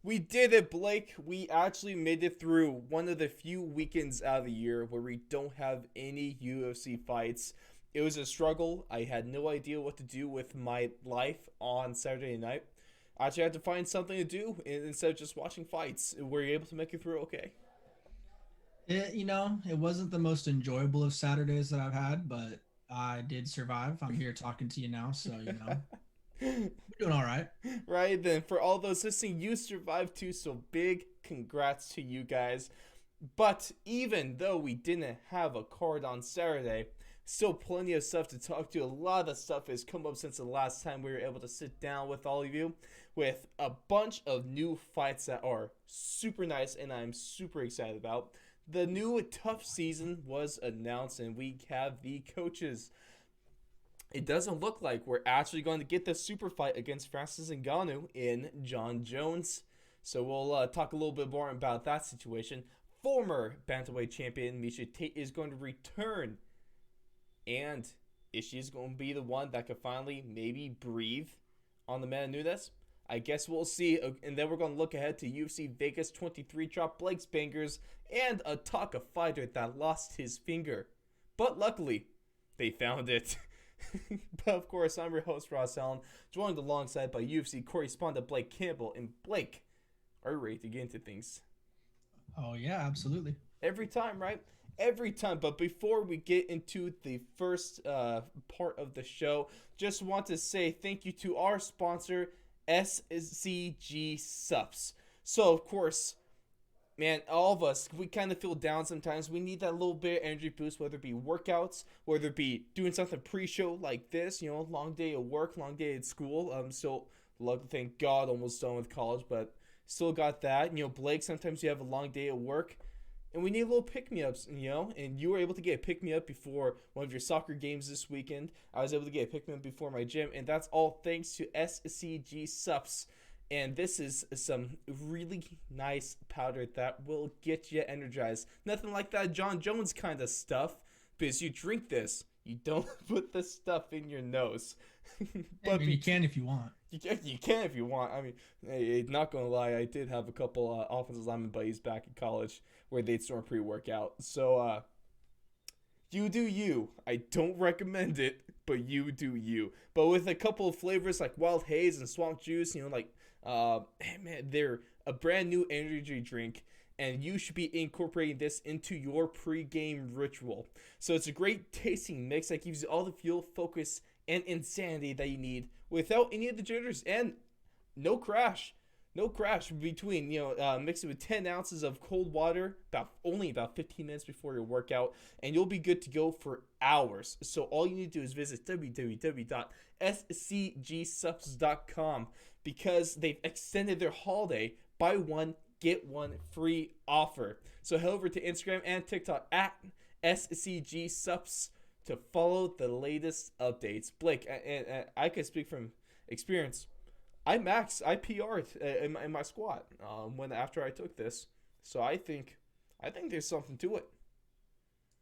We did it, Blake. We actually made it through one of the few weekends out of the year where we don't have any UFC fights. It was a struggle. I had no idea what to do with my life on Saturday night. I actually had to find something to do instead of just watching fights. Were you able to make it through okay? It wasn't the most enjoyable of Saturdays that I've had, but I did survive. I'm here talking to you now, so we're doing all right. Right then, for all those listening, you survived too, so big congrats to you guys. But even though we didn't have a card on Saturday, still plenty of stuff to talk to. A lot of stuff has come up since the last time we were able to sit down with all of you with a bunch of new fights that are super nice and I'm super excited about. The new tough season was announced and we have the coaches. It doesn't look like we're actually going to get the super fight against Francis Ngannou in John Jones. So we'll talk a little bit more about that situation. Former bantamweight champion Miesha Tate is going to return, and is she going to be the one that could finally maybe breathe on the man Nunes? I guess we'll see. And then we're going to look ahead to UFC Vegas 23, drop Blake's bangers, and a talk of fighter that lost his finger. But luckily, they found it. But of course, I'm your host, Ross Allen, joined alongside by UFC correspondent Blake Campbell. And Blake, are you ready to get into things? Oh yeah, absolutely. Every time, right? Every time. But before we get into the first part of the show, just want to say thank you to our sponsor, SCG Subs. So, of course, man, all of us, we kind of feel down sometimes. We need that little bit of energy boost, whether it be workouts, whether it be doing something pre-show like this, long day of work, long day at school. So, luckily, thank God, almost done with college, but still got that. Blake, sometimes you have a long day at work, and we need a little pick-me-ups, and you were able to get a pick-me-up before one of your soccer games this weekend. I was able to get a pick-me-up before my gym, and that's all thanks to SCG Sups. And this is some really nice powder that will get you energized. Nothing like that John Jones kind of stuff, because you drink this, you don't put the stuff in your nose. I but mean, you be can if you want. you can if you want. I mean, hey, not gonna lie, I did have a couple offensive lineman buddies back in college where they'd store pre-workout. So you do you. I don't recommend it, but you do you. But with a couple of flavors like wild haze and swamp juice, man, they're a brand new energy drink, and you should be incorporating this into your pre-game ritual. So it's a great tasting mix that gives you all the fuel, focus, and insanity that you need without any of the jitters and no crash. No crash between, mix it with 10 ounces of cold water, about 15 minutes before your workout, and you'll be good to go for hours. So all you need to do is visit www.scgsubs.com because they've extended their holiday buy one, get one free offer. So head over to Instagram and TikTok at SCGSubs to follow the latest updates. Blake, and I can speak from experience. I PR'd in my squat when after I took this, so I think there's something to it.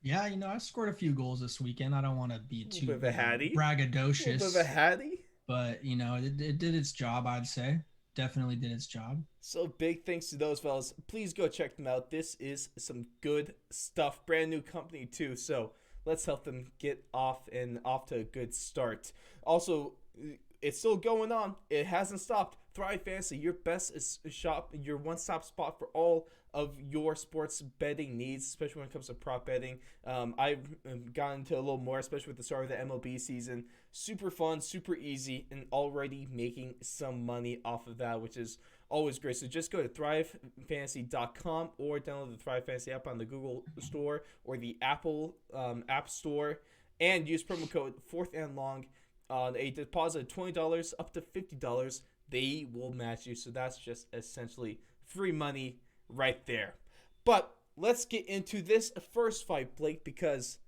Yeah, I scored a few goals this weekend. I don't want to be A little bit too, of a hattie, a little bit of a braggadocious, hattie. but it did its job. I'd say definitely did its job. So big thanks to those fellas. Please go check them out. This is some good stuff. Brand new company too. So let's help them get off to a good start. Also, it's still going on. It hasn't stopped. Thrive Fantasy, your best shop, your one-stop spot for all of your sports betting needs, especially when it comes to prop betting. I've gotten into a little more, especially with the start of the MLB season. Super fun, super easy, and already making some money off of that, which is always great. So just go to thrivefantasy.com or download the Thrive Fantasy app on the Google Store or the Apple App Store and use promo code fourth and long on a deposit of $20 up to $50. They will match you. So that's just essentially free money right there. But let's get into this first fight, Blake, because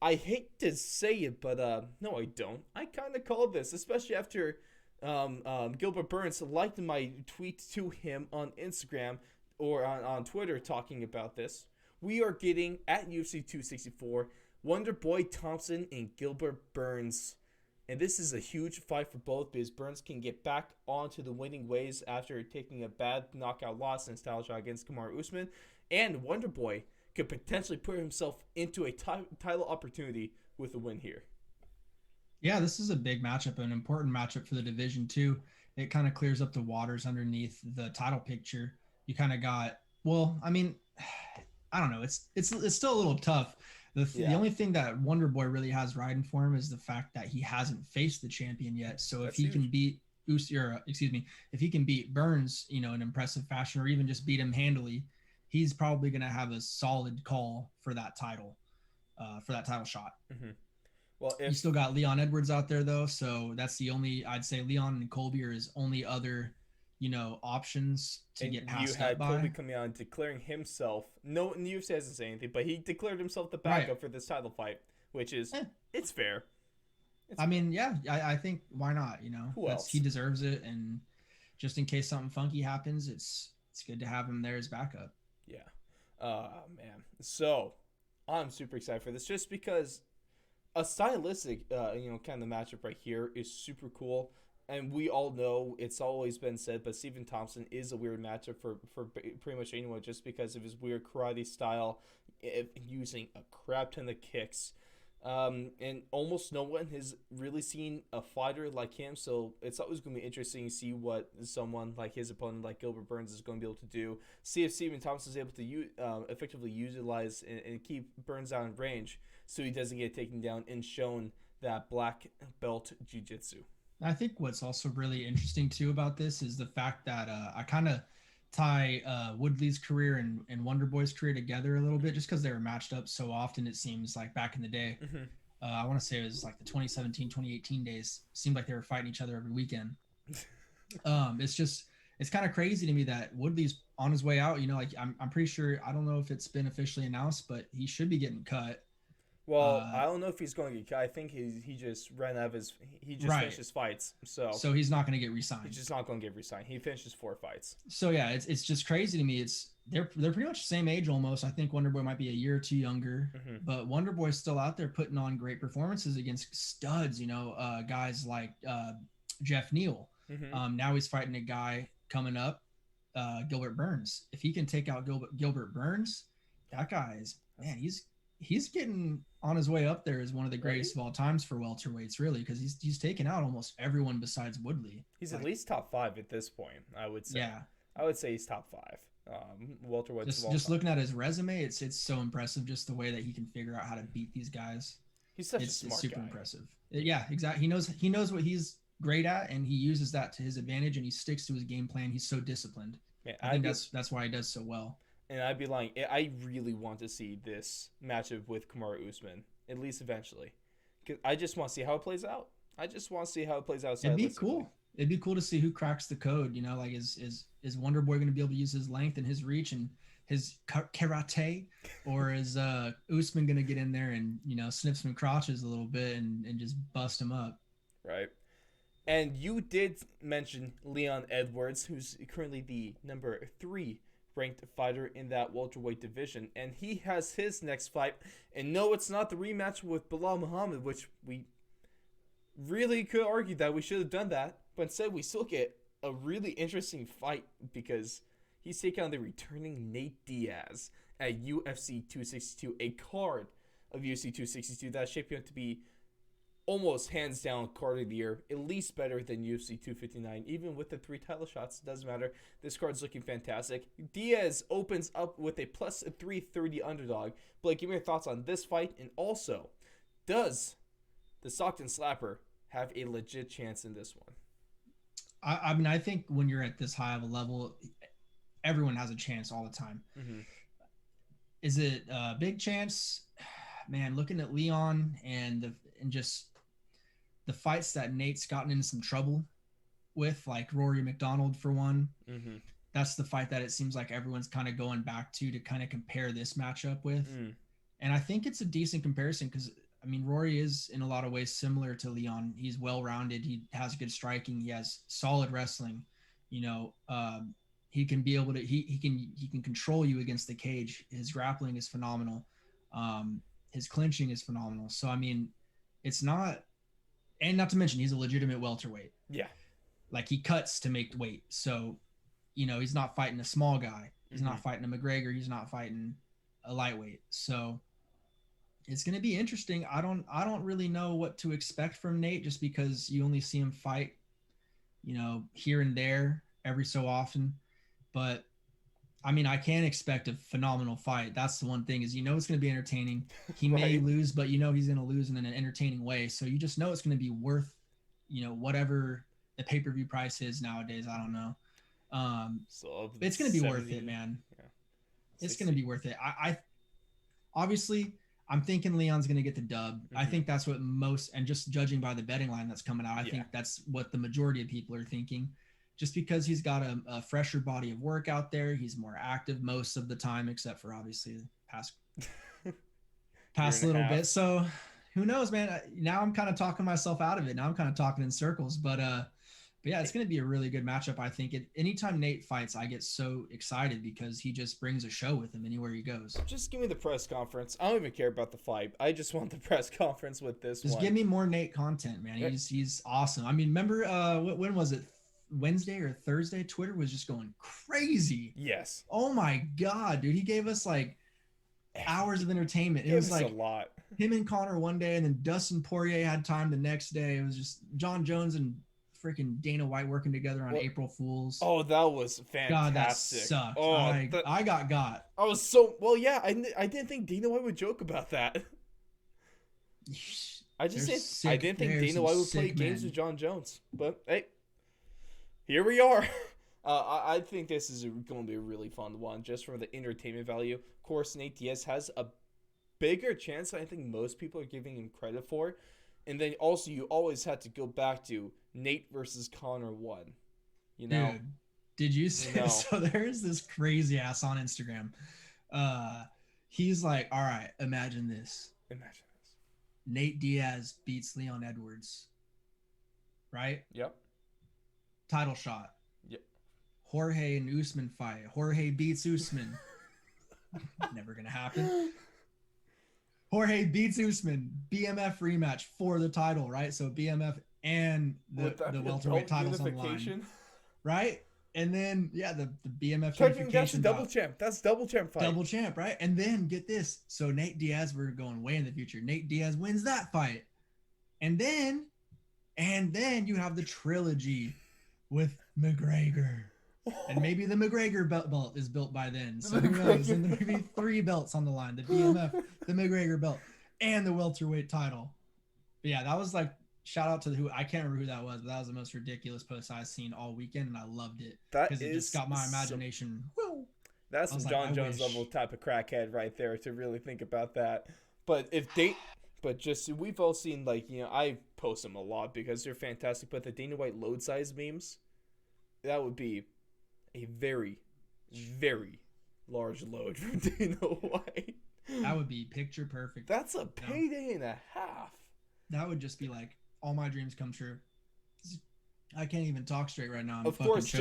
I hate to say it, but no, I don't. I kind of called this, especially after Gilbert Burns liked my tweet to him on Instagram or on Twitter talking about this. We are getting at UFC 264 Wonder Boy Thompson and Gilbert Burns And this is a huge fight for both because Burns can get back onto the winning ways after taking a bad knockout loss in his title shot against Kamaru Usman. And Wonderboy could potentially put himself into a title opportunity with a win here. Yeah, this is a big matchup, an important matchup for the division too. It kind of clears up the waters underneath the title picture. You kind of got, well, I mean, I don't know. It's still a little tough. The only thing that Wonder Boy really has riding for him is the fact that he hasn't faced the champion yet. So if he can beat if he can beat Burns, in impressive fashion, or even just beat him handily, he's probably going to have a solid call for that title shot. Mm-hmm. Well, you still got Leon Edwards out there though, so that's the only, I'd say Leon and Colby are his only other, options to get passed up by. You had Colby by. coming out and declaring himself. No, the UFC hasn't said anything, but he declared himself the backup for this title fight, which is it's fair. I mean, yeah, I think why not? Who else? He deserves it, and just in case something funky happens, it's good to have him there as backup. Yeah, man. So I'm super excited for this, just because a stylistic, kind of matchup right here is super cool. And we all know it's always been said, but Stephen Thompson is a weird matchup for pretty much anyone, just because of his weird karate style, using a crap ton of kicks. And almost no one has really seen a fighter like him, so it's always going to be interesting to see what someone like his opponent, like Gilbert Burns, is going to be able to do. See if Stephen Thompson is able to effectively utilize and keep Burns out in range, so he doesn't get taken down and shown that black belt jiu-jitsu. I think what's also really interesting too about this is the fact that I kind of tie Woodley's career and Wonder Boy's career together a little bit, just because they were matched up so often. It seems like back in the day, I want to say it was like the 2017, 2018 days. It seemed like they were fighting each other every weekend. It's kind of crazy to me that Woodley's on his way out. I'm pretty sure, I don't know if it's been officially announced, but he should be getting cut. Well, I don't know if he's going to get cut. I think he just ran out of finished his fights. So he's not going to get re-signed. He's just not going to get re-signed. He finished 4 fights. So yeah, it's just crazy to me. They're pretty much the same age almost. I think Wonder Boy might be a year or two younger, but Wonder Boy's still out there putting on great performances against studs. Guys like Jeff Neal. Now he's fighting a guy coming up, Gilbert Burns. If he can take out Gilbert Burns, that guy is, man, he's getting on his way up there as one of the greatest of all times for welterweights, really, because he's taken out almost everyone besides Woodley. He's at least top 5 at this point, I would say. Yeah, I would say he's top 5. Welterweights. Just looking at his resume, it's so impressive, just the way that he can figure out how to beat these guys. He's such a smart guy. It's super impressive. Yeah, exactly. He knows what he's great at, and he uses that to his advantage, and he sticks to his game plan. He's so disciplined. Man, I think that's why he does so well. And I'd be lying. I really want to see this matchup with Kamaru Usman, at least eventually. Because I just want to see how it plays out. It'd be cool. It'd be cool to see who cracks the code. Like is Wonder Boy going to be able to use his length and his reach and his karate, or is Usman going to get in there and snip some crotches a little bit and just bust him up? Right. And you did mention Leon Edwards, who's currently the number 3 ranked fighter in that welterweight division, and he has his next fight. And no, it's not the rematch with Bilal Muhammad, which we really could argue that we should have done that, but instead we still get a really interesting fight because he's taking on the returning Nate Diaz at UFC 262, a card of UFC 262 that's shaping up to be almost hands down card of the year, at least better than UFC 259. Even with the 3 title shots, it doesn't matter. This card's looking fantastic. Diaz opens up with a plus 330 underdog. Blake, give me your thoughts on this fight, and also, does the Stockton Slapper have a legit chance in this one? I mean, I think when you're at this high of a level, everyone has a chance all the time. Is it a big chance? Man, looking at Leon and just the fights that Nate's gotten into some trouble with, like Rory McDonald for one. That's the fight that it seems like everyone's kind of going back to kind of compare this matchup with. And I think it's a decent comparison because, I mean, Rory is in a lot of ways similar to Leon. He's well-rounded. He has good striking. He has solid wrestling. He can be able to, he can control you against the cage. His grappling is phenomenal. His clinching is phenomenal. So, I mean, it's not And not to mention, he's a legitimate welterweight. Yeah. Like, he cuts to make weight. So, he's not fighting a small guy. He's not fighting a McGregor. He's not fighting a lightweight. So it's going to be interesting. I don't really know what to expect from Nate, just because you only see him fight, here and there every so often. But I mean, I can expect a phenomenal fight. That's the one thing, is it's going to be entertaining. He may lose, but he's going to lose in an entertaining way. So you just know it's going to be worth, whatever the pay-per-view price is nowadays. I don't know. So it's going to be worth it, man. Yeah. It's going to be worth it. I obviously, I'm thinking Leon's going to get the dub. I think that's what and just judging by the betting line that's coming out, I think that's what the majority of people are thinking. Just because he's got a fresher body of work out there. He's more active most of the time, except for obviously the past little bit. So who knows, man? Now I'm kind of talking myself out of it. Now I'm kind of talking in circles, but yeah, it's going to be a really good matchup. I think anytime Nate fights, I get so excited because he just brings a show with him anywhere he goes. Just give me the press conference. I don't even care about the fight. I just want the press conference with this one. Just give me more Nate content, man. He's awesome. I mean, remember when was it? Wednesday or Thursday? Twitter was just going crazy. Yes. Oh my God, dude. He gave us like hours of entertainment. It was like a lot. Him and Connor one day, and then Dustin Poirier had time the next day. It was just John Jones and freaking Dana White working together on April Fools. Oh, that was fantastic. God, that sucked. Oh, I got. I was so yeah. I didn't think Dana White would joke about that. I didn't think Dana White would play games with John Jones. But hey, here we are. I think this is going to be a really fun one, just for the entertainment value. Of course, Nate Diaz has a bigger chance than I think most people are giving him credit for. And then also, you always had to go back to Nate versus Connor 1. Dude, did you see? So there's this crazy ass on Instagram. He's like, all right, imagine this. Nate Diaz beats Leon Edwards. Right? Yep. Title shot. Yep. Jorge and Usman fight. Jorge beats Usman. Never gonna happen. Jorge beats Usman. BMF rematch for the title, right? So BMF and the welterweight titles on the line, right? And then the BMF unification. That's double champ. That's double champ fight. Double champ, right? And then get this. So Nate Diaz, we're going way in the future. Nate Diaz wins that fight, and then you have the trilogy with McGregor. And maybe the McGregor belt is built by then. So who knows? And there may be 3 belts on the line. The BMF, the McGregor belt, and the welterweight title. But yeah, that was like, shout out to I can't remember who that was, but that was the most ridiculous post I've seen all weekend, and I loved it. Because it just got my imagination. That's some John Jones level type of crackhead right there to really think about that. But we've all seen, I post them a lot because they're fantastic, but the Dana White load size memes, that would be a very, very large load from Dana White. That would be picture perfect. That's a payday and a half. That would just be like all my dreams come true. I can't even talk straight right now. Of course,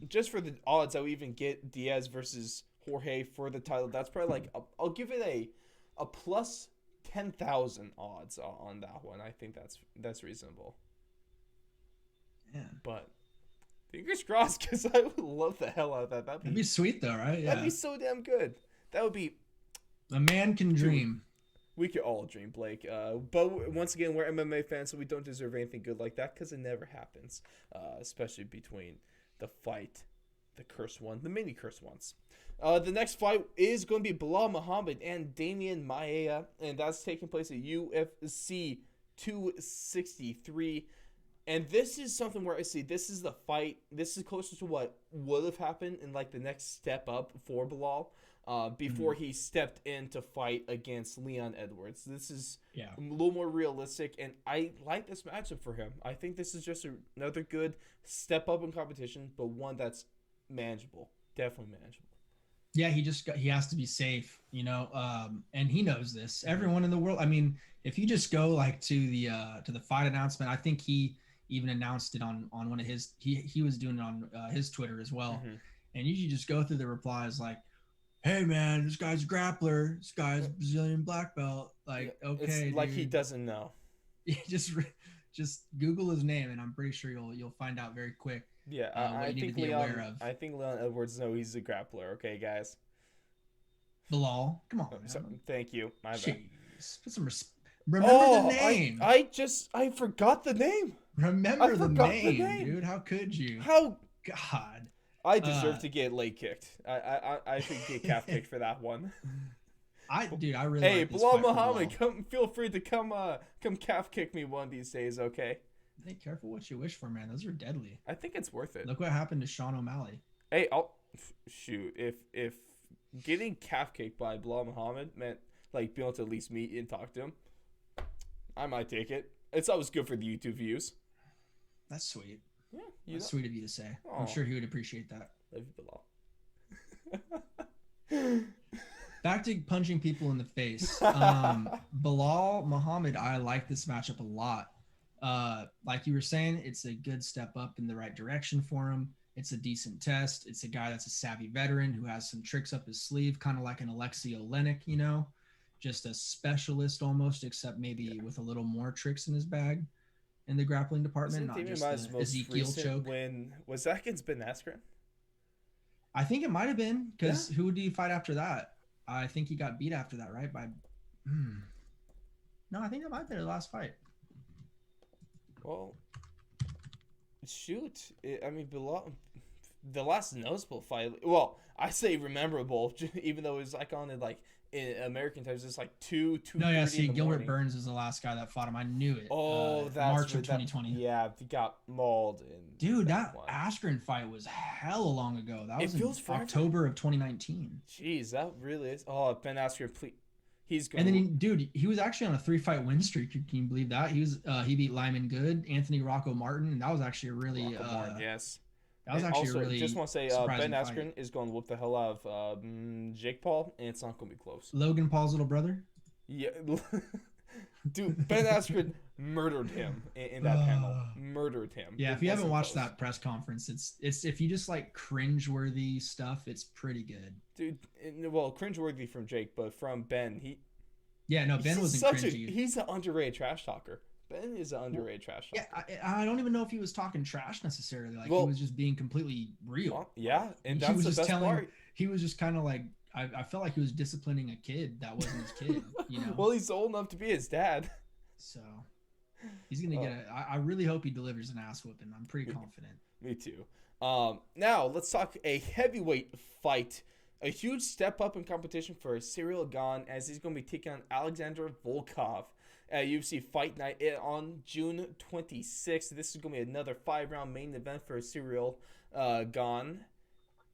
just for the odds, I would even get Diaz versus Jorge for the title. That's probably I'll give it a plus 10,000 odds on that one. I think that's reasonable. Yeah, but fingers crossed, because I would love the hell out of that. That'd be sweet though, right? Yeah. That'd be so damn good. That would be. A man can dream. We could all dream, Blake. But once again, we're MMA fans, so we don't deserve anything good like that, because it never happens. Especially between the fight, the mini curse ones. The next fight is going to be Bilal Muhammad and Damian Maia, and that's taking place at UFC 263. And this is something where I see this is the fight. This is closer to what would have happened in the next step up for Bilal before he stepped in to fight against Leon Edwards. This is a little more realistic, and I like this matchup for him. I think this is just another good step up in competition, but one that's manageable. Definitely manageable. Yeah, he has to be safe, and he knows this. Everyone in the world. I mean, if you just go to the fight announcement, I think he even announced it on one of his. He was doing it on his Twitter as well, and you just go through the replies like, "Hey man, this guy's a grappler. This guy's Brazilian black belt." Okay, it's like he doesn't know. Just Google his name, and I'm pretty sure you'll find out very quick. Yeah, What you need to be aware of. I think Leon Edwards knows he's a grappler. Okay, guys. Bilal, come on, man. Thank you. My bad. Jeez, put some remember the name. I forgot the name. Remember the name, dude. How could you? How? God. I deserve to get leg kicked. I should get calf kicked for that one. I really. Hey, like Bilal Muhammad, feel free to come calf kick me one of these days, okay? Hey, careful what you wish for, man. Those are deadly. I think it's worth it. Look what happened to Sean O'Malley. Hey, shoot. If getting calf kicked by Bilal Muhammad meant like being able to at least meet and talk to him, I might take it. It's always good for the YouTube views. That's sweet. Yeah, that's sweet of you to say. Aww. I'm sure he would appreciate that. Love you, Bilal. Back to punching people in the face. Bilal Muhammad, I like this matchup a lot. Like you were saying, it's a good step up in the right direction for him. It's a decent test. It's a guy that's a savvy veteran who has some tricks up his sleeve, kind of like an Alexei Olenek, just a specialist almost, except maybe with a little more tricks in his bag in the grappling department. Not just the Ezekiel choke. When was that against Ben Askren? I think it might have been, because who did he fight after that? I think he got beat after that, right? No, I think that might have been the last fight. Well, shoot. Bilal, the last noticeable fight. Well, I say memorable, even though it was like on in American times. It's like 2. No, yeah. See, Gilbert Burns is the last guy that fought him. I knew it. Oh, that's March of 2020. Yeah, he got mauled. Dude, that Askren fight was hella long ago. That was in October of 2019. Jeez, that really is. Oh, Ben Askren, please. He's going. And then he was actually on a 3-fight win streak. Can you believe that? He beat Lyman Good, Anthony Rocco Martin, and that was actually a really yes. That was actually also, really just want to say Ben Askren is going to whoop the hell out of Jake Paul, and it's not going to be close. Logan Paul's little brother? Yeah. Dude, Ben Askren murdered him in that panel. Murdered him. Yeah, if you haven't watched that press conference, it's if you just like cringeworthy stuff, it's pretty good. Dude, well, cringeworthy from Jake, but from Ben, Ben wasn't cringy. He's an underrated trash talker. Ben is an underrated trash talker. Yeah, I don't even know if he was talking trash necessarily. He was just being completely real. Well, yeah, and that's the best part. He was just kind of like, I felt like he was disciplining a kid that wasn't his kid, Well, he's old enough to be his dad. So he's going to get I really hope he delivers an ass whooping. I'm pretty confident. Me too. Now, let's talk a heavyweight fight. A huge step up in competition for Ciryl Gane, as he's going to be taking on Alexander Volkov at UFC Fight Night on June 26th. This is going to be another 5-round main event for Ciryl Gane.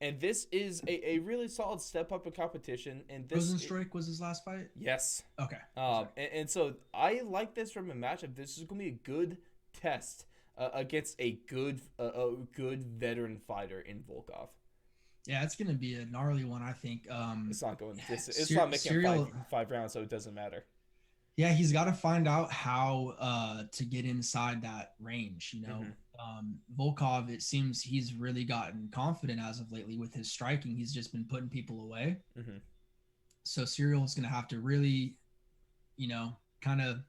And this is a really solid step up in competition. And Rosenstruik was his last fight? Yes. Okay. And so I like this from a matchup. This is going to be a good test against a good veteran fighter in Volkov. Yeah, it's going to be a gnarly one, I think. It's not going. It's not making Ciryl, 5 rounds, so it doesn't matter. Yeah, he's got to find out how to get inside that range. Volkov, it seems he's really gotten confident as of lately with his striking. He's just been putting people away. Mm-hmm. So Cyryl's going to have to really, kind of.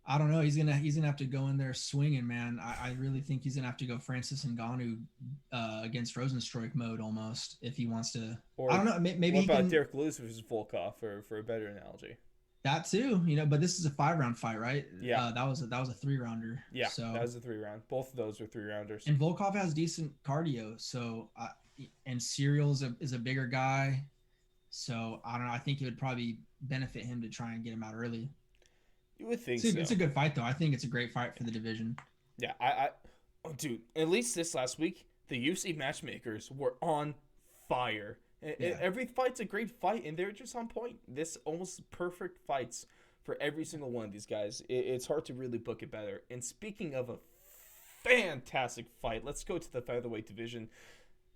I don't know. He's gonna have to go in there swinging, man. I really think he's gonna have to go Francis Ngannou against Rosenstruik mode almost if he wants to. Or I don't know. Maybe what about Derek Lewis versus Volkov for a better analogy? That too, but this is a 5-round fight, right? Yeah. That was a 3-rounder. Yeah. So that was a 3-round. Both of those were 3-rounders. And Volkov has decent cardio, so and Ciryl is a bigger guy, so I don't know. I think it would probably benefit him to try and get him out early. You would think It's a good fight, though. I think it's a great fight for the division. Yeah, dude, at least this last week, the UFC matchmakers were on fire. Yeah. Every fight's a great fight, and they're just on point. This almost perfect fights for every single one of these guys. It's hard to really book it better. And speaking of a fantastic fight, let's go to the featherweight division,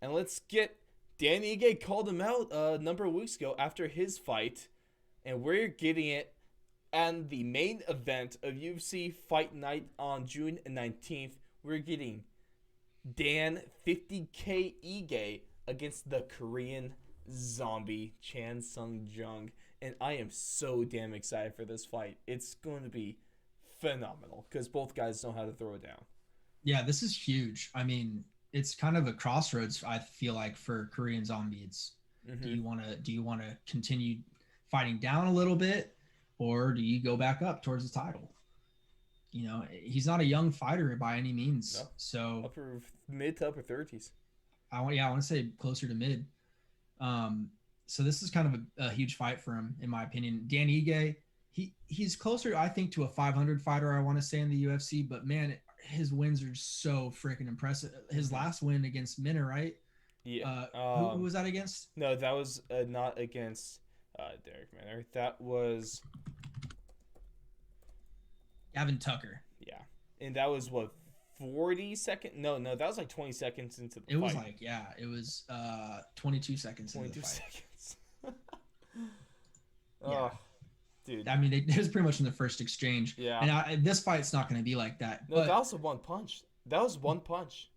and let's get Danny Ige called him out a number of weeks ago after his fight, and we're getting it. And the main event of UFC Fight Night on June 19th, we're getting Dan 50K Ige against the Korean zombie Chan Sung Jung. And I am so damn excited for this fight. It's going to be phenomenal because both guys know how to throw it down. Yeah, this is huge. I mean, it's kind of a crossroads. I feel like for Korean Zombies, do you want to continue fighting down a little bit, or do you go back up towards the title? You know, he's not a young fighter by any means. No. So mid to upper 30s. I want to say closer to mid. So this is kind of a huge fight for him, in my opinion. Dan Ige, he's closer, I think, to a 500 fighter, I want to say, in the UFC. But man, his wins are so freaking impressive. His last win against Minna, right? Yeah. Who was that against? No, that was not against Derek Minner. That was Gavin Tucker. Yeah, and that was what 40 seconds? No, that was like 20 seconds into the fight. It was like, it was 22 seconds. 22 seconds. Yeah. Oh, dude. I mean, it was pretty much in the first exchange. Yeah. And this fight's not going to be like that. No, but, that was one punch. That was one punch.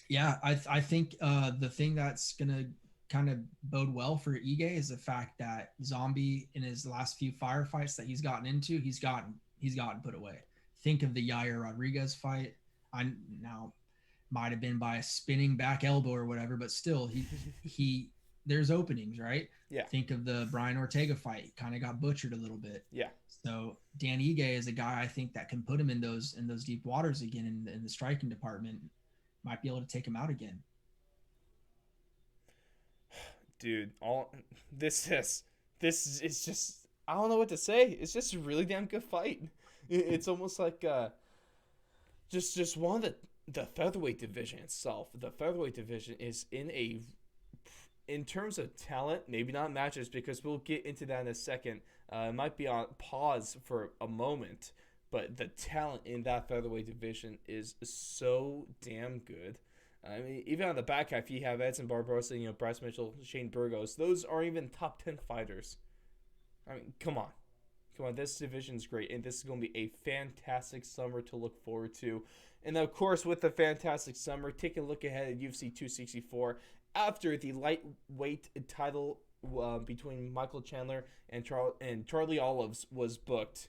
Yeah, I think the thing that's going to kind of bode well for Ige is the fact that Zombie, in his last few firefights that he's gotten into, he's gotten put away. Think of the Yair Rodriguez fight. I now might have been by a spinning back elbow or whatever, but still, he there's openings, right? Yeah. Think of the Brian Ortega fight. Kind of got butchered a little bit. Yeah. So Dan Ige is a guy I think that can put him in those deep waters again in the striking department. Might be able to take him out again. Dude, this is just, I don't know what to say. It's just a really damn good fight. It's almost like just one of the featherweight division itself. The featherweight division is in terms of talent, maybe not matches, because we'll get into that in a second. It might be on pause for a moment, but the talent in that featherweight division is so damn good. I mean, even on the back half, you have Edson Barbosa, Bryce Mitchell, Shane Burgos. Those aren't even top 10 fighters. I mean, come on. This division's great, and this is going to be a fantastic summer to look forward to. And of course, with the fantastic summer, take a look ahead at UFC 264. After the lightweight title between Michael Chandler and Charlie Olives was booked,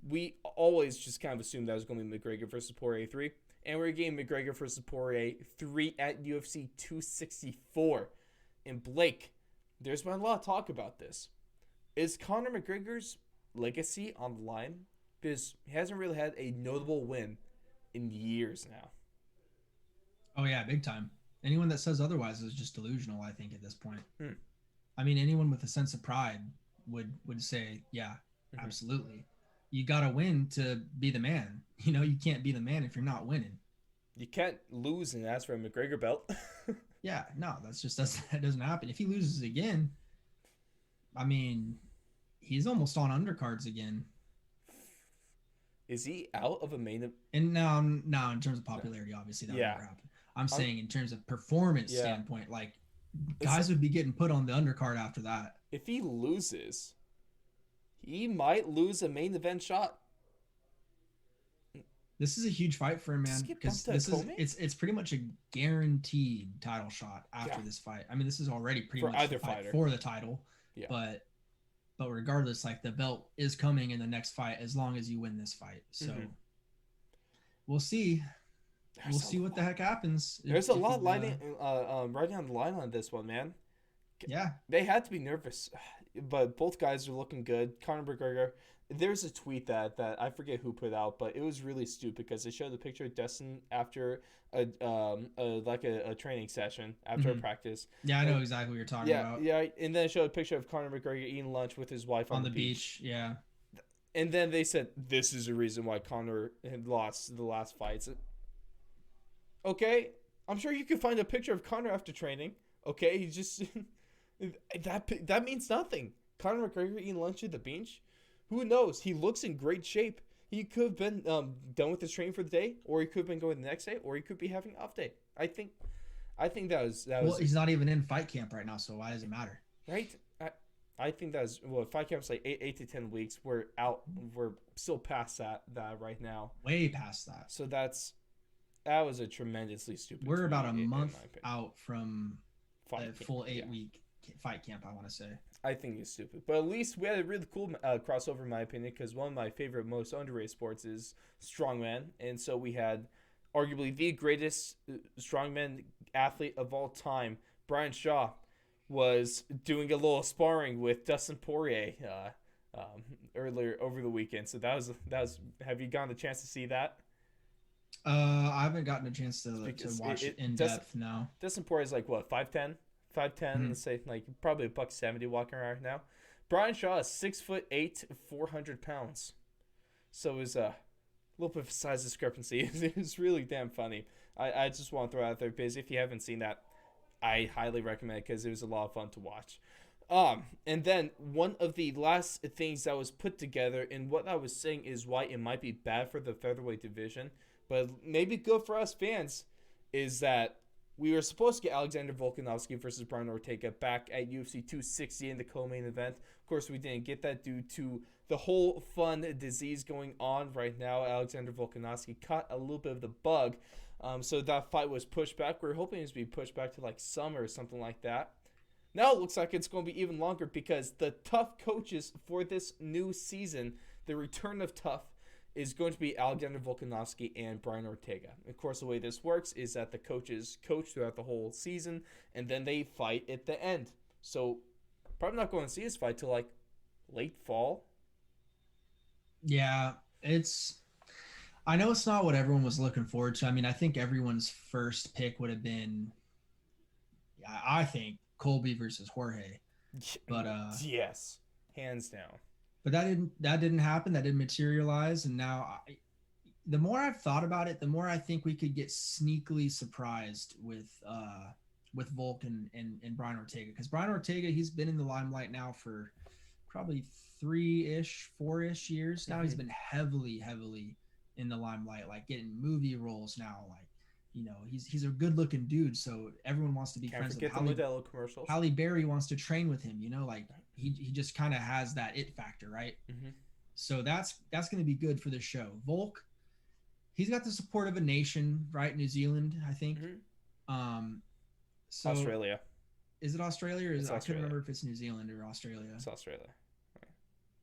we always just kind of assumed that was going to be McGregor versus Poirier 3. And we're getting McGregor versus Poirier 3 at UFC 264. And Blake, there's been a lot of talk about this. Is Conor McGregor's legacy on the line? Because he hasn't really had a notable win in years now. Oh, yeah, big time. Anyone that says otherwise is just delusional, I think, at this point. I mean, anyone with a sense of pride would say, yeah, absolutely. You got to win to be the man. You can't be the man if you're not winning. You can't lose and ask for a McGregor belt. Yeah, no, that doesn't happen. If he loses again, I mean, he's almost on undercards again. Is he out of a main event? And now, in terms of popularity, obviously that would never happen. I'm saying in terms of performance standpoint, like guys would be getting put on the undercard after that. If he loses, he might lose a main event shot. This is a huge fight for him, man, because it's pretty much a guaranteed title shot after this fight. I mean, this is already pretty much the fight for the title. Yeah. But regardless, like, the belt is coming in the next fight as long as you win this fight. So we'll see. We'll see what the heck happens. There's a lot riding on the line on this one, man. Yeah. They had to be nervous, but both guys are looking good. Conor McGregor, there's a tweet that I forget who put out, but it was really stupid because they showed the picture of Dustin after a training session, after a practice. Yeah, I know exactly what you're talking about. Yeah, and then it showed a picture of Conor McGregor eating lunch with his wife on the beach. Yeah. And then they said, this is the reason why Conor had lost the last fights. Okay, I'm sure you can find a picture of Conor after training. Okay, he just that means nothing. Conor McGregor eating lunch at the beach. Who knows? He looks in great shape. He could have been done with his training for the day, or he could have been going the next day, or he could be having an off day. I think that was. Well, he's not even in fight camp right now, so why does it matter? Right. I think that was, fight camp's like 8 to 10 weeks. We're out. We're still past that right now. Way past that. So that was a tremendously stupid. We're about a month out from fight full 8 week. fight camp, I want to say. I think it's stupid. But at least we had a really cool crossover, in my opinion, because one of my favorite, most underrated sports is strongman. And so we had arguably the greatest strongman athlete of all time, Brian Shaw, was doing a little sparring with Dustin Poirier earlier over the weekend. So that was. Have you gotten the chance to see that? I haven't gotten a chance to watch it in depth now. Dustin Poirier is like what, 5'10", 5'10", let's say, like probably $170 walking around right now. Brian Shaw is 6'8", 400 pounds. So it was a little bit of a size discrepancy. It was really damn funny. I just want to throw it out there because if you haven't seen that, I highly recommend it because it was a lot of fun to watch. And then one of the last things that was put together, and what I was saying is why it might be bad for the featherweight division, but maybe good for us fans, is that we were supposed to get Alexander Volkanovski versus Brian Ortega back at UFC 260 in the co-main event. Of course, we didn't get that due to the whole fun disease going on right now. Alexander Volkanovski caught a little bit of the bug, so that fight was pushed back. We were hoping it was to be pushed back to like summer or something like that. Now it looks like it's going to be even longer because the tough coaches for this new season, the return of tough, is going to be Alexander Volkanovski and Brian Ortega. Of course, the way this works is that the coaches coach throughout the whole season, and then they fight at the end. So, probably not going to see this fight till like late fall. Yeah, I know it's not what everyone was looking forward to. I mean, I think everyone's first pick would have been, I think, Colby versus Jorge. But yes, hands down. But that didn't happen. That didn't materialize. And now, the more I've thought about it, the more I think we could get sneakily surprised with Volk and Brian Ortega. Because Brian Ortega, he's been in the limelight now for probably 4-ish years now. Mm-hmm. He's been heavily in the limelight, like getting movie roles now. Like, you know, he's a good looking dude, so everyone wants to be friends with him. Commercials. Halle Berry wants to train with him, you know, like he just kind of has that it factor, right? Mm-hmm. So that's going to be good for the show. Volk, he's got the support of a nation, right? New Zealand, I think. Mm-hmm. So Australia. Is it Australia or I can't remember if it's New Zealand or Australia. It's Australia. Right.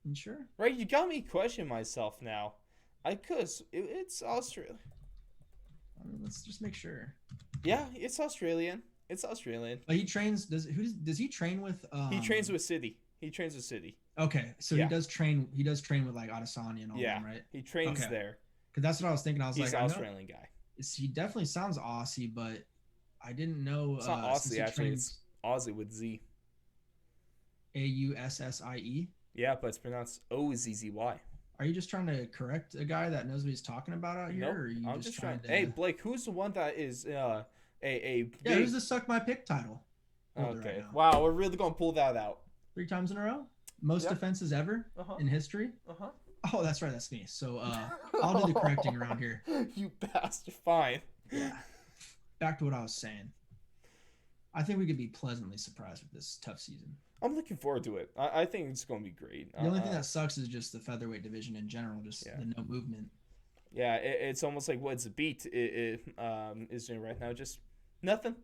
You sure? Right, you got me questioning myself now. It's Australia. Let's just make sure. Yeah, it's Australian. It's Australian. But he trains. Does he train with? He trains with City. Okay, so yeah. He does train with like Adesanya and all them, right? He trains there. Because that's what I was thinking. He's an Australian guy. He definitely sounds Aussie, but I didn't know. It's not Aussie, actually. It's Aussie with Z. Aussie. Yeah, but it's pronounced Ozzzy. Are you just trying to correct a guy that knows what he's talking about out here? Nope, or are you I'm just trying to... Hey, Blake, who's the one that is Yeah, who's the Suck My Pick title? Okay. Right, wow, we're really going to pull that out. 3 times in a row? Most defenses ever in history? Uh-huh. Oh, that's right. That's me. So I'll do the correcting around here. You bastard. Fine. Yeah. Back to what I was saying. I think we could be pleasantly surprised with this tough season. I'm looking forward to it. I think it's going to be great. The only thing that sucks is just the featherweight division in general, just the no movement. Yeah, it's almost like what's the beat is doing right now. Just nothing.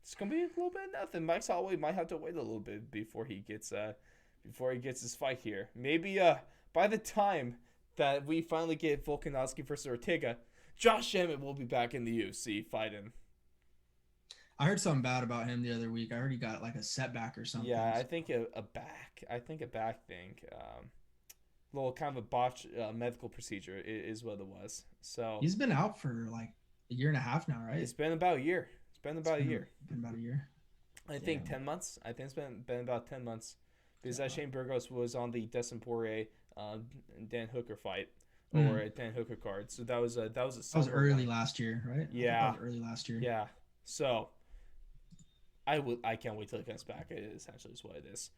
It's going to be a little bit of nothing. Mike Holloway might have to wait a little bit before he gets his fight here. Maybe by the time that we finally get Volkanovski versus Ortega, Josh Emmett will be back in the UFC fighting. I heard something bad about him the other week. I heard he got like a setback or something. Yeah, I think a back. I think a back thing. Little kind of a botched medical procedure is what it was. So he's been out for like a year and a half now, right? It's been about a year. Been about a year. I think 10 months. I think it's been about 10 months. Because that Shane Burgos was on the Dustin Poirier Dan Hooker fight. Or a Dan Hooker card. So that was early last year, right? Yeah. Early last year. Yeah. So I can't wait till it comes back. It essentially is what it is.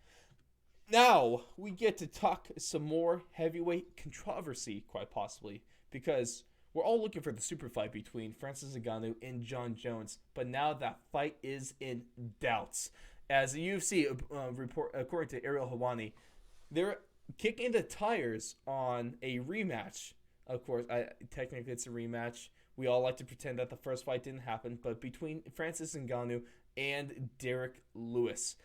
Now we get to talk some more heavyweight controversy, quite possibly, because we're all looking for the super fight between Francis Ngannou and Jon Jones, but now that fight is in doubts. As the UFC report, according to Ariel Helwani, they're kicking the tires on a rematch. Of course, technically it's a rematch. We all like to pretend that the first fight didn't happen, but between Francis Ngannou and Derek Lewis.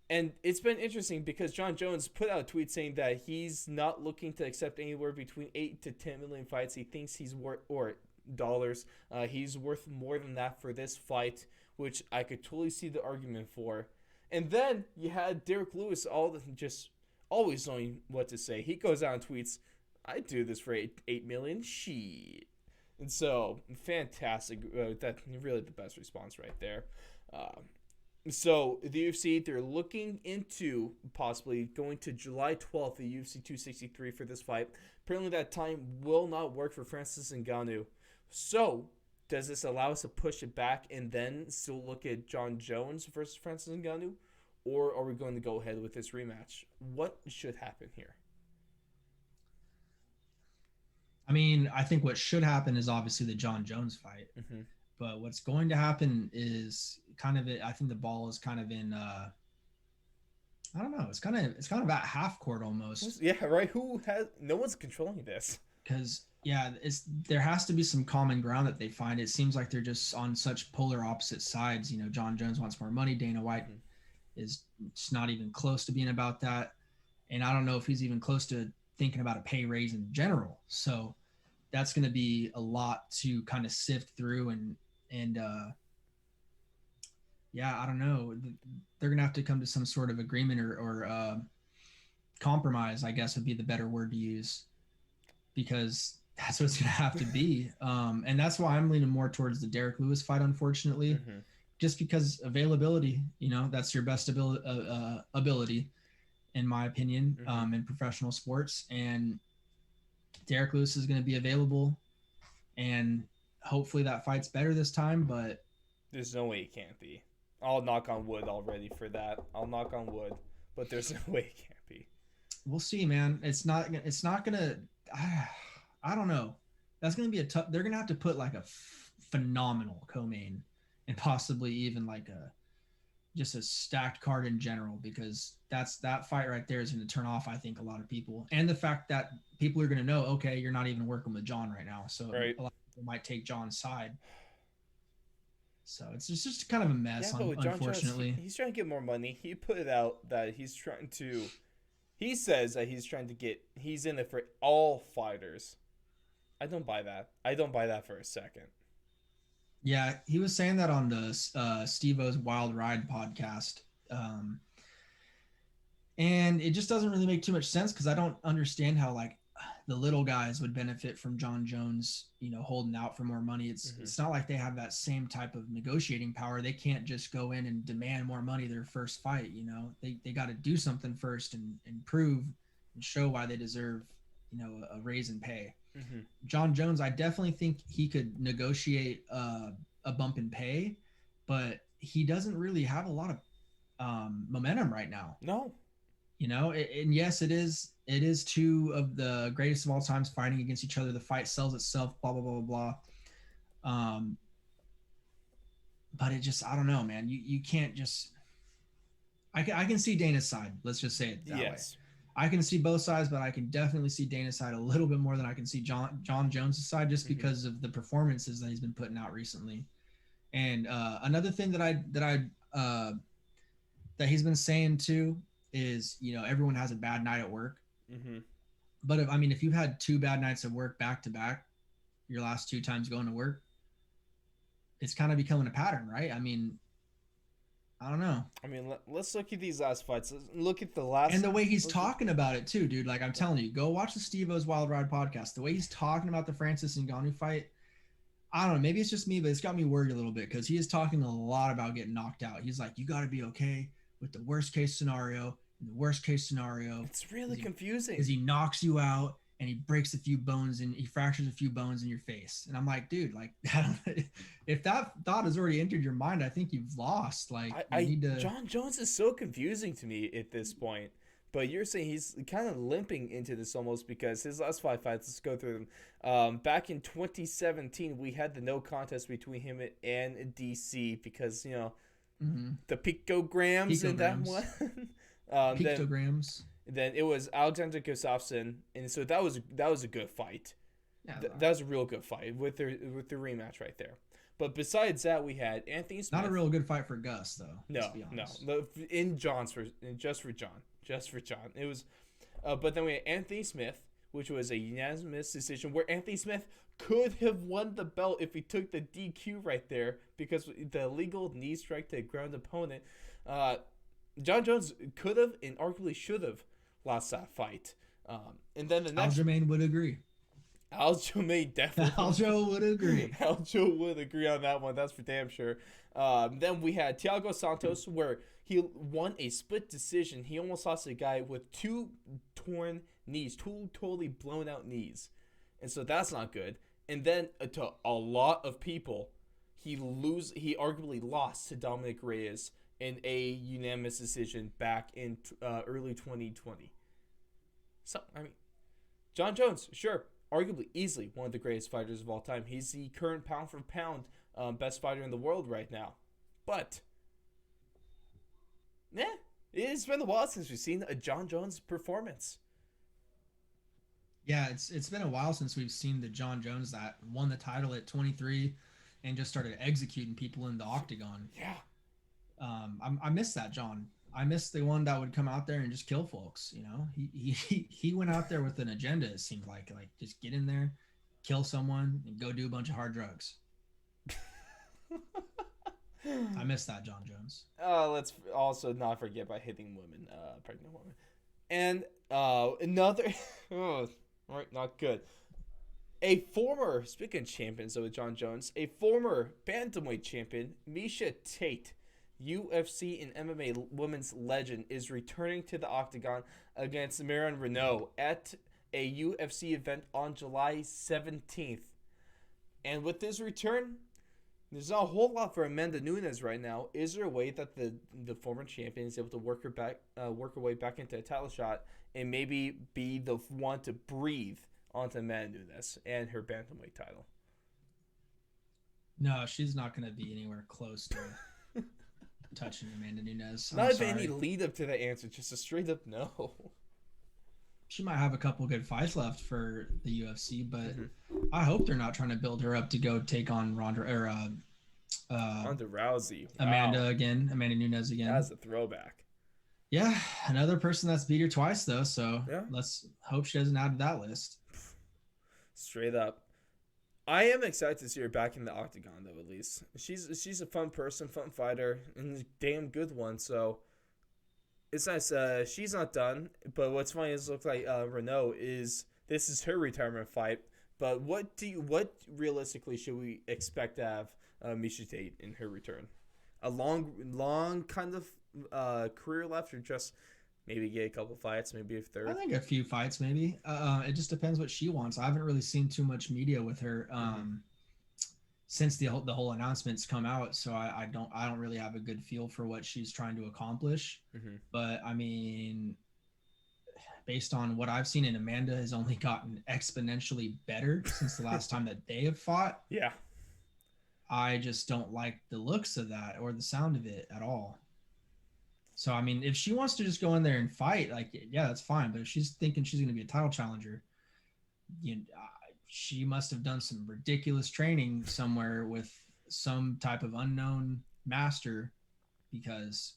And it's been interesting because John Jones put out a tweet saying that he's not looking to accept anywhere between 8 to 10 million fights. He thinks he's worth, or dollars, he's worth more than that for this fight, which I could totally see the argument for. And then you had Derek Lewis, just always knowing what to say. He goes out and tweets, "I'd do this for 8 million, shit." And so, fantastic. That's really the best response right there. So the UFC, they're looking into possibly going to July 12th, the UFC 263 for this fight. Apparently that time will not work for Francis Ngannou. So does this allow us to push it back and then still look at John Jones versus Francis Ngannou? Or are we going to go ahead with this rematch? What should happen here? I mean, I think what should happen is obviously the John Jones fight. Mm-hmm. But what's going to happen is kind of it. I think the ball is kind of in. I don't know. It's kind of at half court almost. Yeah, right. No one's controlling this. Because there has to be some common ground that they find. It seems like they're just on such polar opposite sides. You know, John Jones wants more money. Dana White is just not even close to being about that, and I don't know if he's even close to thinking about a pay raise in general. So that's going to be a lot to kind of sift through and I don't know. They're going to have to come to some sort of agreement or compromise, I guess would be the better word to use, because that's what it's going to have to be. And that's why I'm leaning more towards the Derek Lewis fight, unfortunately, just because availability, that's your best ability, in my opinion, in professional sports. And Derek Lewis is going to be available, and hopefully that fight's better this time, but there's no way it can't be. I'll knock on wood already for that. I'll knock on wood, but there's no way it can't be. We'll see, man. It's not gonna. I don't know. That's gonna be a tough. They're gonna have to put like a phenomenal co-main, and possibly even like just a stacked card in general, because that fight right there is going to turn off, I think, a lot of people. And the fact that people are going to know, okay, you're not even working with John right now, so right. A lot of people might take John's side. So it's just kind of a mess, unfortunately. Jones, he's trying to get more money. He put it out that he says that he's in it for all fighters. I don't buy that. I don't buy that for a second. Yeah, he was saying that on the Steve-O's Wild Ride podcast. And it just doesn't really make too much sense, because I don't understand how like the little guys would benefit from John Jones, holding out for more money. It's not like they have that same type of negotiating power. They can't just go in and demand more money their first fight. They got to do something first and prove and show why they deserve, a raise in pay. John Jones, I definitely think he could negotiate a bump in pay, but he doesn't really have a lot of momentum right now. No. And yes, it is two of the greatest of all times fighting against each other. The fight sells itself, blah, blah, blah, blah, blah. But it just, I don't know, man. You can't just, I can see Dana's side. Let's just say it that way. I can see both sides, but I can definitely see Dana's side a little bit more than I can see John Jones' side, just because of the performances that he's been putting out recently. And another thing that he's been saying too is, everyone has a bad night at work. But if you've had 2 bad nights at work back to back, your last 2 times going to work, it's kind of becoming a pattern, right? I don't know. Let's look at these last fights. Let's look at the last. And the way he's talking about it too, dude. Like, I'm telling you, go watch the Steve-O's Wild Ride podcast. The way he's talking about the Francis Ngannou fight, I don't know. Maybe it's just me, but it's got me worried a little bit, because he is talking a lot about getting knocked out. He's like, you got to be okay with the worst case scenario. In the worst case scenario, it's really confusing, because he knocks you out and he breaks a few bones and he fractures a few bones in your face. And I'm like, dude, like, if that thought has already entered your mind, I think you've lost. Like, you need to. John Jones is so confusing to me at this point. But you're saying he's kind of limping into this almost, because his last 5 fights, let's go through them. Back in 2017, we had the no contest between him and DC, because, the picograms in that one. Pictograms. Then it was Alexander Gustafsson, and so that was a good fight. Yeah, that was a real good fight with the rematch right there. But besides that, we had Anthony Smith. Not a real good fight for Gus, though. No, no. Just for John. It was, but then we had Anthony Smith, which was a unanimous decision where Anthony Smith could have won the belt if he took the DQ right there because the illegal knee strike to a ground opponent. John Jones could have and arguably should have lost that fight. And then the next, Aljamain would agree. Aljamain definitely. Aljo would agree. Aljo would agree on that one. That's for damn sure. Then we had Thiago Santos, where he won a split decision. He almost lost a guy with 2 torn knees, 2 totally blown out knees, and so that's not good. And then to a lot of people, he arguably lost to Dominic Reyes in a unanimous decision back in early 2020. So I mean, John Jones, sure, arguably easily one of the greatest fighters of all time. He's the current pound for pound best fighter in the world right now. But it's been a while since we've seen a John Jones performance. Yeah, it's been a while since we've seen the John Jones that won the title at 23 and just started executing people in the octagon. Yeah. I miss that John. I miss the one that would come out there and just kill folks. You know, he went out there with an agenda. It seemed like just get in there, kill someone, and go do a bunch of hard drugs. I miss that John Jones. Let's also not forget about hitting women, pregnant women, and another. Right, not good. Speaking of champions, with John Jones, a former bantamweight champion, Miesha Tate, UFC and MMA women's legend, is returning to the octagon against Marion Renault at a UFC event on July 17th. And with this return, there's not a whole lot for Amanda Nunes right now. Is there a way that the former champion is able to work her way back into a title shot and maybe be the one to breathe onto Amanda Nunes and her bantamweight title? No, she's not going to be anywhere close to touching Amanda Nunes. Not even any lead up to the answer, just a straight up no. She might have a couple good fights left for the UFC, but I hope they're not trying to build her up to go take on Ronda Rousey. Amanda Nunes again. That's a throwback. Yeah, another person that's beat her twice though, so let's hope she doesn't add to that list. Straight up. I am excited to see her back in the octagon though, at least. She's a fun person, fun fighter, and a damn good one, so it's nice. She's not done, but what's funny is it looks like Renault this is her retirement fight. But what realistically should we expect to have Miesha Tate in her return? A long kind of career left, or just maybe get a couple fights, maybe a third? I think a few fights, maybe. It just depends what she wants. I haven't really seen too much media with her since the whole announcements come out, so I don't really have a good feel for what she's trying to accomplish. But I mean, based on what I've seen, and Amanda has only gotten exponentially better since the last time that they have fought. Yeah. I just don't like the looks of that or the sound of it at all. So, I mean, if she wants to just go in there and fight, yeah, that's fine. But if she's thinking she's going to be a title challenger, she must have done some ridiculous training somewhere with some type of unknown master, because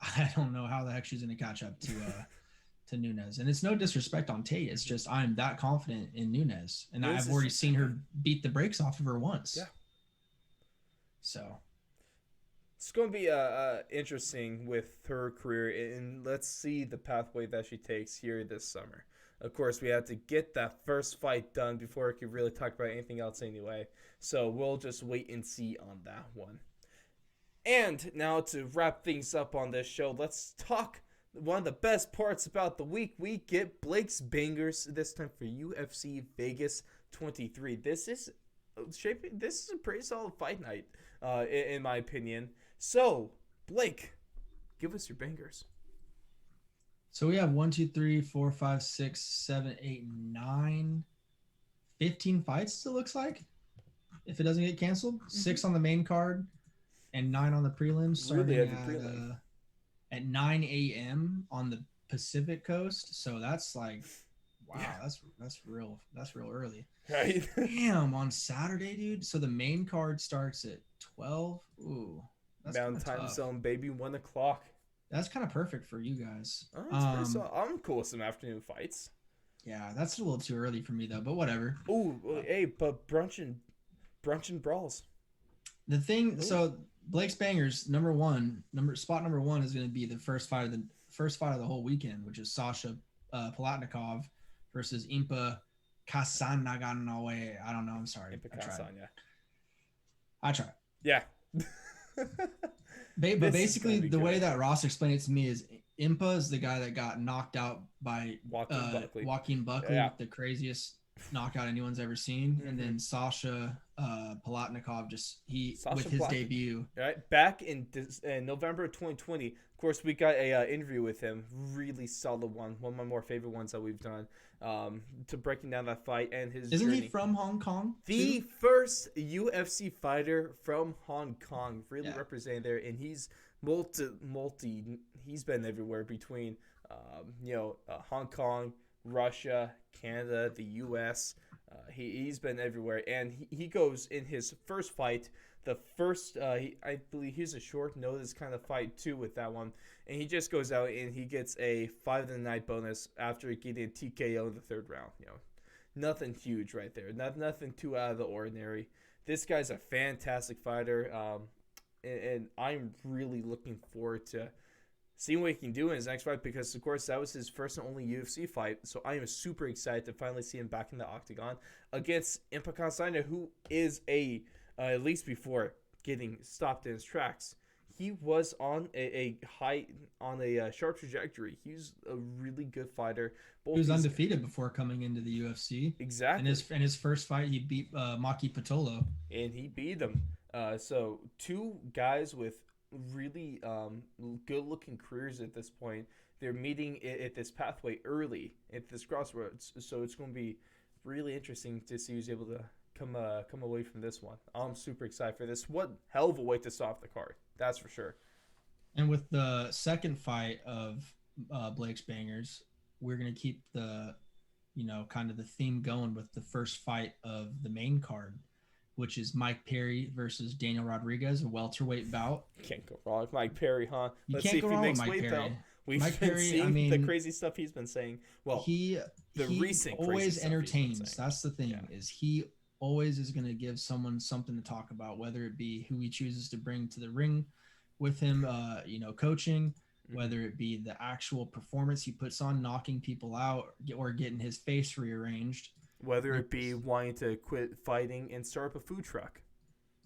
I don't know how the heck she's going to catch up to Nunes. And it's no disrespect on Tate. It's just I'm that confident in Nunes. And I've already seen her beat the brakes off of her once. Yeah. So it's going to be interesting with her career, and let's see the pathway that she takes here this summer. Of course, we have to get that first fight done before I could really talk about anything else anyway. So we'll just wait and see on that one. And now to wrap things up on this show, let's talk one of the best parts about the week. We get Blake's bangers this time for UFC Vegas 23. This is a pretty solid fight night, in my opinion. So, Blake, give us your bangers. So we have 1, 2, 3, 4, 5, 6, 7, 8, 9, 15 fights, it looks like, if it doesn't get canceled. 6 on the main card and 9 on the prelims, starting at 9 a.m. on the Pacific Coast. So that's like Wow, that's real. That's real early. Right? Damn, on Saturday, dude. So the main card starts at 12. Ooh, that's kind Mountain of time tough. zone, baby, 1 o'clock. That's kind of perfect for you guys. Oh, it's pretty solid. I'm cool with some afternoon fights. Yeah, that's a little too early for me though, but whatever. Ooh, Uh, hey, but brunch and brawls. the thing, Ooh. so Blake's Bangers spot number one is going to be the first fight of the whole weekend, which is Sasha Palatnikov versus Impa Kasanaganoe. I don't know. I'm sorry. I tried. Yeah. But basically, the way that Ross explained it to me is Impa is the guy that got knocked out by Joaquin Buckley with the craziest knockout anyone's ever seen. Mm-hmm. And then Sasha Palatnikov with his debut. Right. Back in November of 2020, of course, we got a interview with him. Really solid one. One of my more favorite ones that we've done. To breaking down that fight and his Isn't journey. He from Hong Kong? The first UFC fighter from Hong Kong, really representing there, and he's multi. He's been everywhere between, Hong Kong, Russia, Canada, the U.S. He's been everywhere, and he goes in his first fight. The first, I believe he's a short notice kind of fight too with that one. And he just goes out and he gets a 5 of the night bonus after getting a TKO in the third round. Nothing huge right there. Nothing too out of the ordinary. This guy's a fantastic fighter, and I'm really looking forward to seeing what he can do in his next fight because, of course, that was his first and only UFC fight. So I am super excited to finally see him back in the octagon against Impa Kasanaganoe, who is at least before getting stopped in his tracks, he was on a sharp trajectory. He's a really good fighter. He was undefeated before coming into the UFC. Exactly. In his first fight, he beat Maki Pitolo. And he beat him. So two guys with really good-looking careers at this point. They're meeting at this pathway early at this crossroads. So it's going to be really interesting to see who's able to come away from this one. I'm super excited for this. What hell of a way to start off the card. That's for sure. And with the second fight of Blake's Bangers, we're going to keep the, kind of the theme going with the first fight of the main card, which is Mike Perry versus Daniel Rodriguez, a welterweight bout. Can't go wrong with Mike Perry, huh? Let's see if he makes weight, though. We've been seeing the crazy stuff he's been saying. Well, he always entertains. That's the thing, is he always is going to give someone something to talk about, whether it be who he chooses to bring to the ring with him, coaching, whether it be the actual performance he puts on, knocking people out or getting his face rearranged. Whether it be wanting to quit fighting and start up a food truck.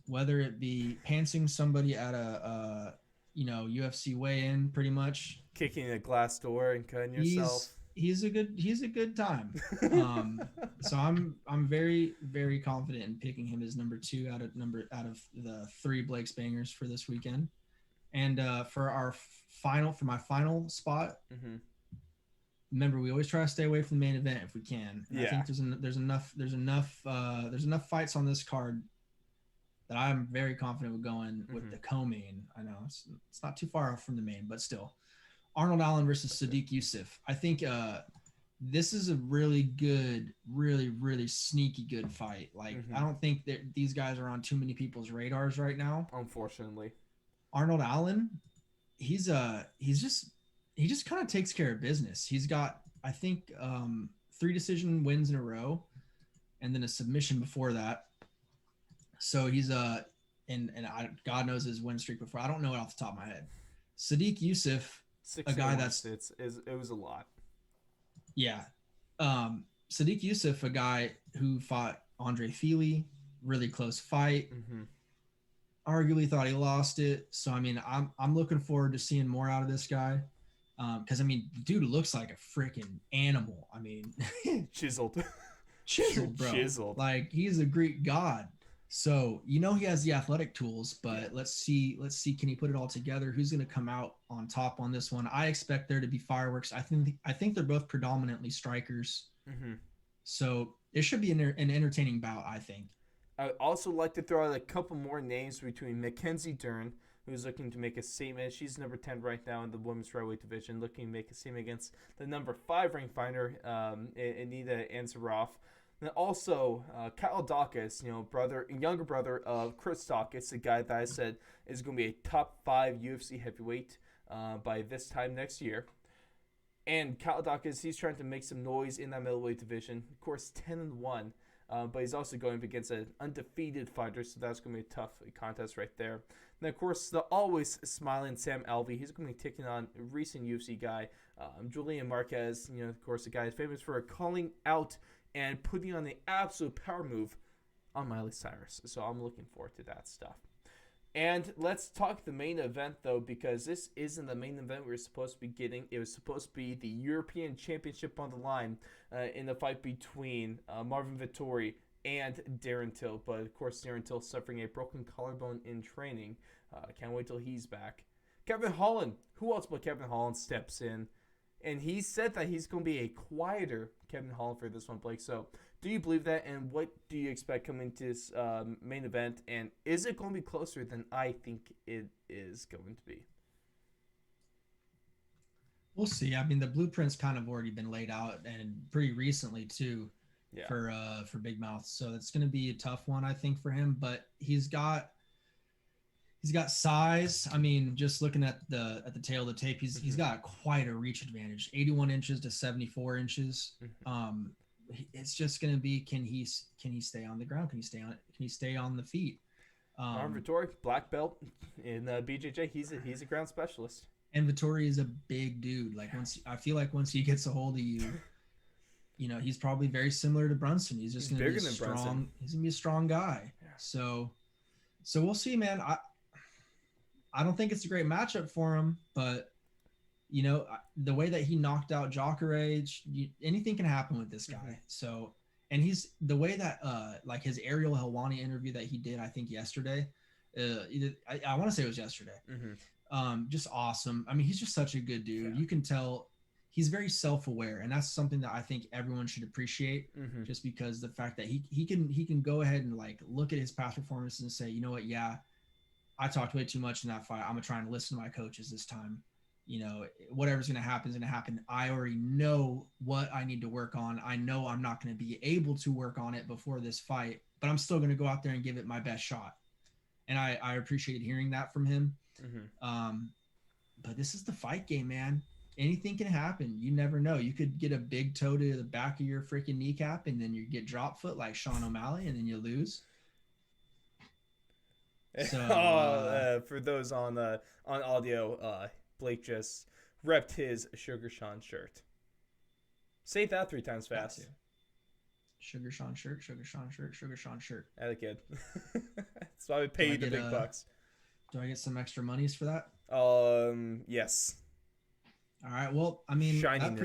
Whether it be pantsing somebody at a UFC weigh-in, pretty much. Kicking a glass door and cutting yourself. He's a good time. So I'm very, very confident in picking him as number 2 out of the 3 Blake's Bangers for this weekend. And for my final spot, remember we always try to stay away from the main event if we can. And I think there's enough fights on this card that I'm very confident with going with the co-main. I know it's not too far off from the main, but still. Arnold Allen versus Sadiq Youssef. I think this is a really good, really, really sneaky good fight. Like, I don't think that these guys are on too many people's radars right now. Unfortunately. Arnold Allen, he just kind of takes care of business. He's got, I think, 3 decision wins in a row and then a submission before that. So he's God knows his win streak before. I don't know it off the top of my head. Sadiq Youssef, a guy that's it was a lot. Yeah. Sadiq Youssef, a guy who fought Andre Fili, really close fight. Arguably thought he lost it. So I mean, I'm looking forward to seeing more out of this guy. Because I mean, the dude looks like a freaking animal. I mean, chiseled, bro. Chiseled. Like, he's a Greek god. So he has the athletic tools, but let's see, can he put it all together? Who's going to come out on top on this one? I expect there to be fireworks. I think they're both predominantly strikers. So it should be an entertaining bout, I think. I'd also like to throw out a couple more names between Mackenzie Dern who's looking to make a statement. She's number 10 right now in the women's flyweight division, looking to make a statement against the number 5 ranked fighter, Anita Ansaroff. And also, Kyle Dawkins, younger brother of Chris Dawkins, the guy that I said is going to be a top 5 UFC heavyweight by this time next year. And Kyle Dawkins, he's trying to make some noise in that middleweight division. Of course, 10-1. But he's also going up against an undefeated fighter, so that's going to be a tough contest right there. And, of course, the always smiling Sam Alvey, he's going to be taking on a recent UFC guy, Julian Marquez, of course, the guy is famous for calling out and putting on the absolute power move on Miley Cyrus. So I'm looking forward to that stuff. And let's talk the main event, though, because this isn't the main event we were supposed to be getting. It was supposed to be the European Championship on the line in the fight between Marvin Vettori and Darren Till. But, of course, Darren Till suffering a broken collarbone in training. Can't wait till he's back. Kevin Holland. Who else but Kevin Holland steps in? And he said that he's going to be a quieter Kevin Holland for this one, Blake. So, do you believe that? And what do you expect coming to this main event? And is it going to be closer than I think it is going to be? We'll see. I mean, the blueprint's kind of already been laid out, and pretty recently too, for Big Mouth. So it's going to be a tough one, I think, for him. But he's got size. I mean, just looking at the tail of the tape, he's got quite a reach advantage, 81 inches to 74 inches. It's just going to be, can he stay on the ground? Can he stay on the feet? Marvin Vettori, black belt in BJJ. He's a ground specialist. And Vettori is a big dude. Like I feel like once he gets a hold of you, he's probably very similar to Brunson. He's just going to be strong. Brunson. He's going to be a strong guy. Yeah. So we'll see, man. I don't think it's a great matchup for him, but the way that he knocked out Jacare, anything can happen with this guy. Mm-hmm. So, and he's the way that like his Ariel Helwani interview that he did, I think yesterday, I want to say it was yesterday. Mm-hmm. Just awesome. I mean, he's just such a good dude. Yeah. You can tell he's very self-aware, and that's something that I think everyone should appreciate. Mm-hmm. Just because the fact that he can go ahead and like look at his past performances and say, you know what, yeah, I talked way too much in that fight. I'm gonna try and listen to my coaches this time. Whatever's going to happen is going to happen. I already know what I need to work on. I know I'm not going to be able to work on it before this fight, but I'm still going to go out there and give it my best shot. And I appreciate hearing that from him. Mm-hmm. But this is the fight game, man. Anything can happen. You never know. You could get a big toe to the back of your freaking kneecap, and then you get drop foot like Sean O'Malley, and then you lose. So, for those on audio, Blake just repped his Sugar Sean shirt. Say that 3 times fast. Sugar Sean shirt, Sugar Sean shirt, Sugar Sean shirt. At a kid. That's why we pay you the big bucks. Do I get some extra monies for that? Yes. All right. Well, I mean, that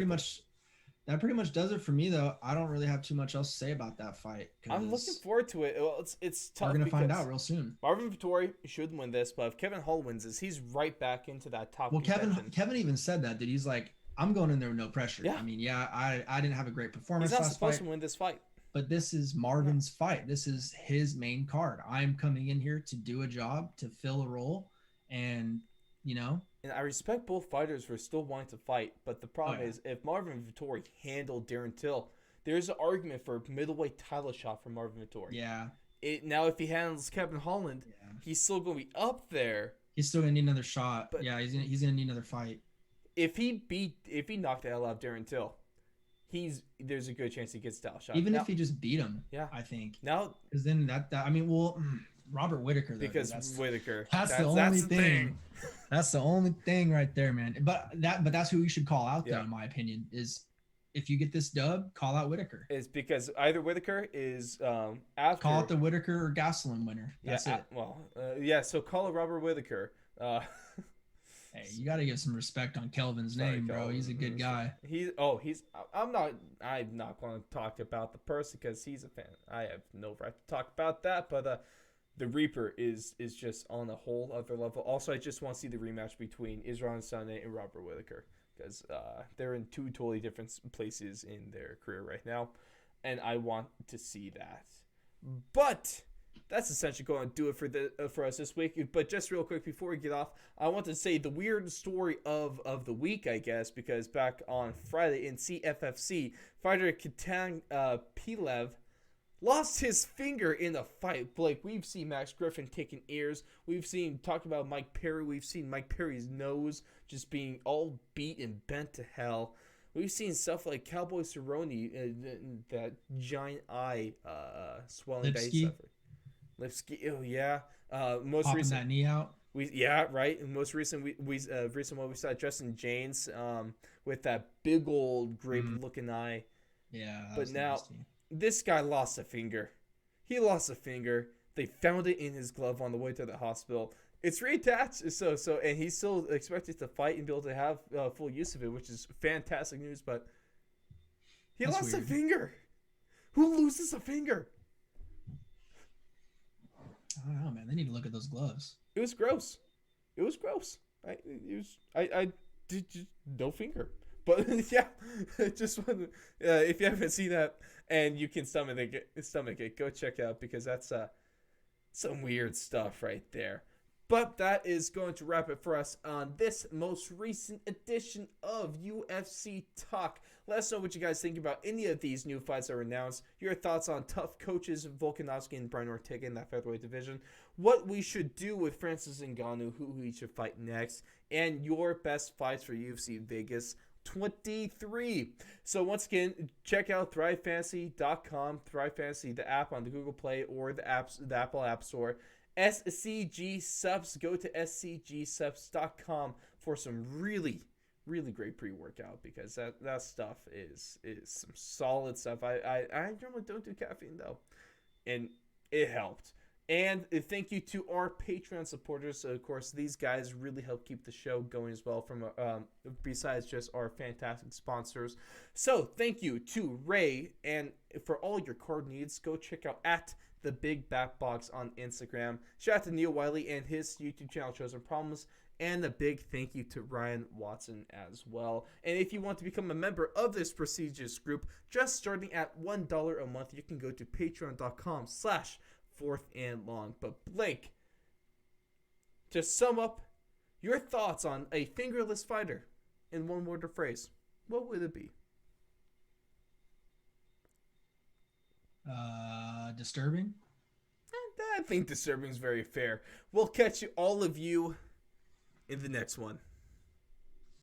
pretty much does it for me, though. I don't really have too much else to say about that fight. I'm looking forward to it. Well, it's tough. We're gonna find out real soon. Marvin Vettori should win this, but if Kevin Holland wins this, he's right back into that top. Well, Kevin even said that he's like, I'm going in there with no pressure. Yeah. I mean, I didn't have a great performance. He's not supposed to win this fight. But this is Marvin's fight. This is his main card. I'm coming in here to do a job, to fill a role, and And I respect both fighters for still wanting to fight, but the problem is if Marvin Vettori handled Darren Till, there's an argument for a middleweight title shot for Marvin Vettori. Yeah. Now, if he handles Kevin Holland, he's still going to be up there. He's still going to need another shot. But yeah, he's going to need another fight. If he knocked the hell out of Darren Till, there's a good chance he gets the title shot. If he just beat him, I think. Now, because then Robert Whittaker, though. Because Whittaker. That's the only thing. That's the only thing right there, man. But that's who you should call out, though, in my opinion, is if you get this dub, call out Whittaker. It's because either Whittaker is after. Call out the Whittaker or Gastelum winner. That's it. So call it Robert Whittaker. Hey, you got to give some respect on Kelvin's name, bro. He's a good guy. I'm not going to talk about the person because he's a fan. I have no right to talk about that, but the Reaper is just on a whole other level. Also, I just want to see the rematch between Israel Adesanya and Robert Whittaker because they're in 2 totally different places in their career right now, and I want to see that. But that's essentially going to do it for us this week. But just real quick before we get off, I want to say the weird story of the week, I guess, because back on Friday in CFFC, fighter Katan Pilev lost his finger in a fight. Blake, we've seen Max Griffin taking ears. We've seen, talk about Mike Perry. We've seen Mike Perry's nose just being all beat and bent to hell. We've seen stuff like Cowboy Cerrone, that giant eye swelling that he suffered. Lipski, oh yeah. Most popping recent that knee out. Right. And most recent recent one we saw Justin James with that big old grape looking eye. Yeah. But now this guy lost a finger. He lost a finger. They found it in his glove on the way to the hospital. It's reattached, and he's still expected to fight and be able to have full use of it, which is fantastic news. But That's lost weird. A finger. Who loses a finger? I don't know, man. They need to look at those gloves. It was gross. I did just no finger. But yeah, just wanted, if you haven't seen that and you can stomach it, go check it out, because that's some weird stuff right there. But that is going to wrap it for us on this most recent edition of UFC Talk. Let us know what you guys think about any of these new fights that were announced. Your thoughts on tough coaches Volkanovski and Brian Ortega in that featherweight division. What we should do with Francis Ngannou, who he should fight next. And your best fights for UFC Vegas 23. So once again, check out thrivefantasy.com. Thrive Fantasy, the app on the Google Play or the Apple App Store. SCG Subs, go to scgsubs.com for some really great pre-workout, because that stuff is some solid stuff. I normally don't do caffeine though, and it helped. And thank you to our Patreon supporters. Of course, these guys really help keep the show going as well, from besides just our fantastic sponsors. So thank you to Ray, and for all your card needs, go check out at The Big Back Box on Instagram. Shout out to Neil Wiley and his YouTube channel, Chosen Problems. And a big thank you to Ryan Watson as well. And if you want to become a member of this prestigious group, just starting at $1 a month, you can go to patreon.com/4thandlong. But Blake, to sum up your thoughts on a fingerless fighter in one word or phrase, what would it be? Disturbing. I think disturbing is very fair. We'll catch all of you in the next one.